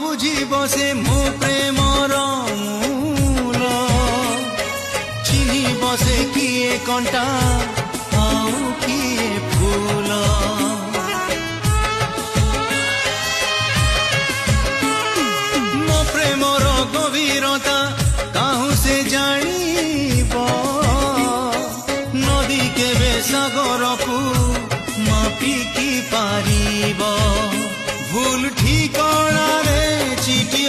বুঝিব সে মো প্রেমর মূল চিহ্নিব সে কিয়ে কଣ୍ଟା ଆଉ କିଏ ଫୁଲ ମୋ ପ୍ରେମର ଗଭୀରତା କାହୁଁ ସେ ଜାଣିବ ନଦୀ କେବେ ସାଗରକୁ ମାପିକି ପାରିବ ଭୁଲ ଠିକଣାରେ ଚିଠି